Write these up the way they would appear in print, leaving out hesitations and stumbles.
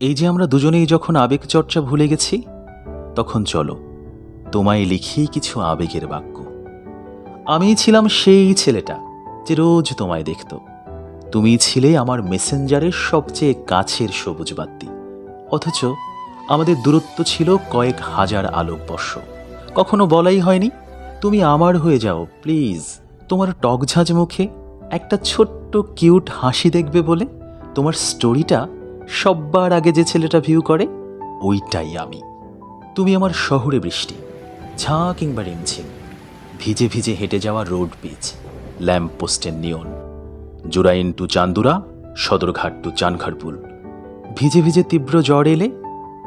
এই যে আমরা দুজনেই যখন আবেগ চর্চা ভুলে গেছি, তখন চলো তোমায় লিখি কিছু আবেগের বাক্য। আমিই ছিলাম সেই ছেলেটা যে রোজ তোমায় দেখত। তুমি ছিলে আমার মেসেঞ্জারের সবচেয়ে কাছের সবুজ বাতি। অথচ আমাদের দূরত্ব ছিল কয়েক হাজার আলোকবর্ষ। কখনো বলাই হয়নি তুমি আমার হয়ে যাও প্লিজ। তোমার টকঝাঁঝ মুখে একটা ছোট্ট কিউট হাসি দেখবে বলে তোমার স্টোরিটা সব্বার আগে যে ছেলেটা ভিউ করে ওইটাই আমি। তুমি আমার শহরে বৃষ্টি, ঝাঁ কিংবা রিমঝিম, ভিজে ভিজে হেঁটে যাওয়া রোড পিচ, ল্যাম্প পোস্টের নিয়ন, জুরাইন টু চান্দুরা, সদরঘাট টু চানখারপুল। ভিজে ভিজে তীব্র জ্বর এলে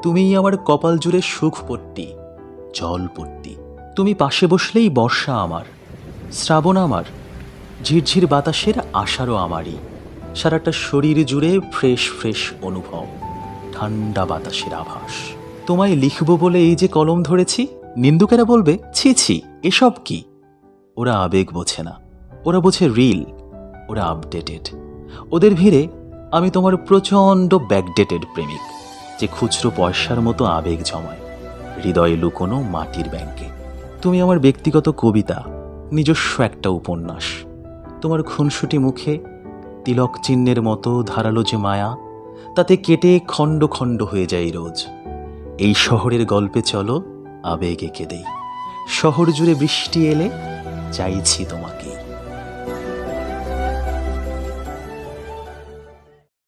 তুমিই আমার কপাল জুড়ে সুখ পট্টি, জল পট্টি। তুমি পাশে বসলেই বর্ষা আমার, শ্রাবণ আমার, ঝিরঝির বাতাসের আষাঢ়ও আমারই। সারাটা শরীর জুড়ে ফ্রেশ ফ্রেশ অনুভব, ঠান্ডা বাতাসের আভাস। তোমায় লিখব বলে এই যে কলম ধরেছি, নিন্দুকেরা বলবে ছি ছি এসব কি। ওরা আবেগ বোঝে না, ওরা বোঝে রিল, ওরা আপডেটেড। ওদের ভিড়ে আমি তোমার প্রচণ্ড ব্যাকডেটেড প্রেমিক, যে খুচরো পয়সার মতো আবেগ জমায় হৃদয়ে লুকোনো মাটির ব্যাংকে। তুমি আমার ব্যক্তিগত কবিতা, নিজস্ব একটা উপন্যাস। তোমার খুনসুটি মুখে তিলক চিহ্নের মতো ধারালো যে মায়া, তাতে কেটে খণ্ড খণ্ড হয়ে যায় রোজ। এই শহরের গল্পে চলো আবেগ এঁকে দেই। শহর জুড়ে বৃষ্টি এলে চাইছি তোমাকেই।